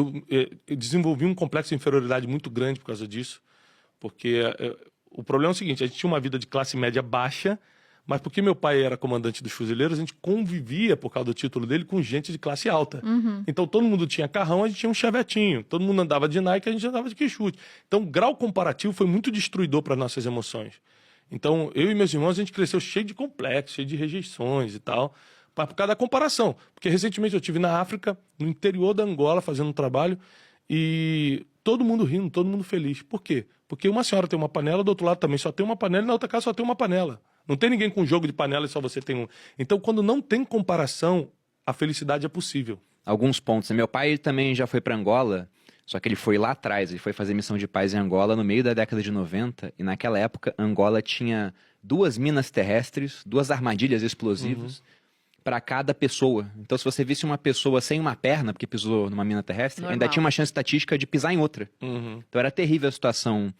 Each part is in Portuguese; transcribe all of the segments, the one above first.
Eu desenvolvi um complexo de inferioridade muito grande por causa disso, porque o problema é o seguinte: a gente tinha uma vida de classe média baixa, mas porque meu pai era comandante dos fuzileiros, a gente convivia, por causa do título dele, com gente de classe alta. Então todo mundo tinha carrão, a gente tinha um chevetinho. Todo mundo andava de Nike, a gente andava de Quixote. Então o grau comparativo foi muito destruidor para nossas emoções. Então eu e meus irmãos, a gente cresceu cheio de complexos, cheio de rejeições e tal, por causa da comparação. Porque recentemente eu estive na África, no interior da Angola, fazendo um trabalho, e todo mundo rindo, todo mundo feliz. Por quê? Porque uma senhora tem uma panela, do outro lado também só tem uma panela, e na outra casa só tem uma panela. Não tem ninguém com jogo de panela e só você tem um. Então, quando não tem comparação, a felicidade é possível. Alguns pontos. Meu pai ele também já foi para Angola, só que ele foi lá atrás, ele foi fazer missão de paz em Angola no meio da década de 90, e naquela época Angola tinha 2 minas terrestres, 2 armadilhas explosivas para cada pessoa. Então, se você visse uma pessoa sem uma perna, porque pisou numa mina terrestre, ainda tinha uma chance estatística de pisar em outra. Então, era terrível a situação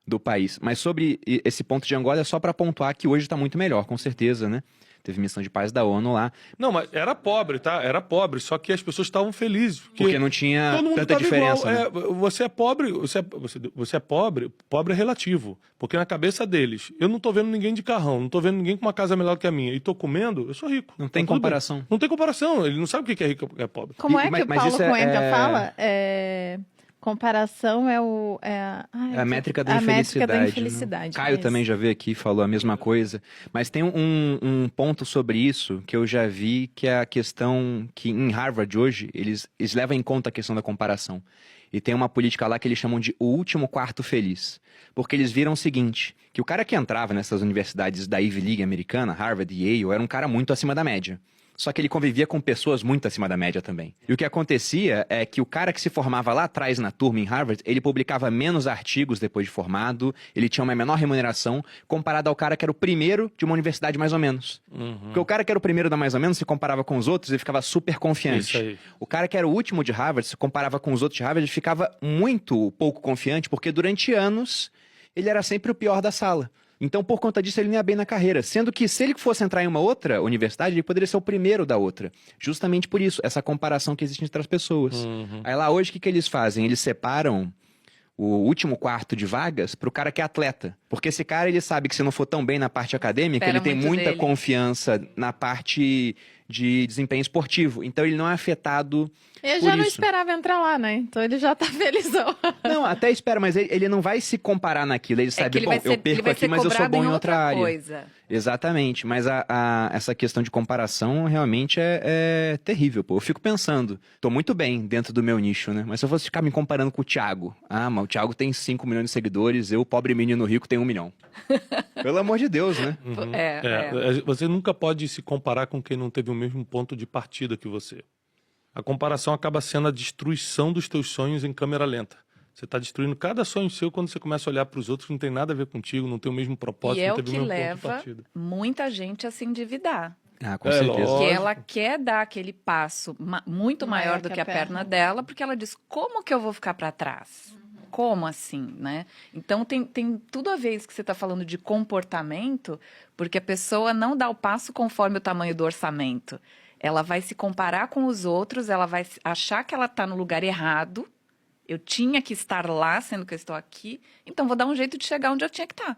do país. Mas sobre esse ponto de Angola, é só para pontuar que hoje está muito melhor, com certeza, né? Teve missão de paz da ONU lá. Não, mas era pobre, tá? Era pobre, só que as pessoas estavam felizes. Porque não tinha tanta diferença. Né? Você é pobre, você é pobre, pobre é relativo. Porque na cabeça deles, eu não tô vendo ninguém de carrão, não tô vendo ninguém com uma casa melhor que a minha, e tô comendo, eu sou rico. Não tem comparação. Não tem comparação, ele não sabe o que é rico e o que é pobre. Como é que o Paulo Cuenca fala? Comparação é a métrica da infelicidade. Né? Caio também já veio aqui e falou a mesma coisa. Mas tem um ponto sobre isso que eu já vi, que é a questão que em Harvard hoje, eles levam em conta a questão da comparação. E tem uma política lá que eles chamam de o último quarto feliz. Porque eles viram o seguinte, que o cara que entrava nessas universidades da Ivy League americana, Harvard e Yale, era um cara muito acima da média. Só que ele convivia com pessoas muito acima da média também. E o que acontecia é que o cara que se formava lá atrás na turma em Harvard, ele publicava menos artigos depois de formado, ele tinha uma menor remuneração, comparado ao cara que era o primeiro de uma universidade mais ou menos. Porque o cara que era o primeiro da mais ou menos, se comparava com os outros, ele ficava super confiante. Isso aí. O cara que era o último de Harvard, se comparava com os outros de Harvard, ele ficava muito pouco confiante, porque durante anos ele era sempre o pior da sala. Então, por conta disso, ele não ia bem na carreira. Sendo que, se ele fosse entrar em uma outra universidade, ele poderia ser o primeiro da outra. Justamente por isso, essa comparação que existe entre as pessoas. Aí lá hoje, o que eles fazem? Eles separam o último quarto de vagas para o cara que é atleta. Porque esse cara, ele sabe que se não for tão bem na parte acadêmica, ele tem muita confiança na parte de desempenho esportivo. Então, ele não é afetado Eu já não esperava entrar lá, né? Então, ele já tá felizão. Não, até espera, mas ele não vai se comparar naquilo. Ele sabe, bom, eu perco aqui, mas eu sou bom em outra área. Exatamente, mas essa questão de comparação realmente é terrível, pô. Eu fico pensando, tô muito bem dentro do meu nicho, né? Mas se eu fosse ficar me comparando com o Thiago, mas o Thiago tem 5 milhões de seguidores, eu, pobre menino rico, tenho 1 milhão. Pelo amor de Deus, né? Você nunca pode se comparar com quem não teve o mesmo ponto de partida que você. A comparação acaba sendo a destruição dos teus sonhos em câmera lenta. Você está destruindo cada sonho seu quando você começa a olhar para os outros que não tem nada a ver contigo, não tem o mesmo propósito, não teve o mesmo ponto de partida. Muita gente a se endividar. Com certeza. Porque ela quer dar aquele passo muito maior do que a perna dela, porque ela diz, como que eu vou ficar para trás? Como assim, né? Então, tem tudo a ver isso que você está falando de comportamento, porque a pessoa não dá o passo conforme o tamanho do orçamento. Ela vai se comparar com os outros, ela vai achar que ela está no lugar errado. Eu tinha que estar lá, sendo que eu estou aqui. Então, vou dar um jeito de chegar onde eu tinha que estar.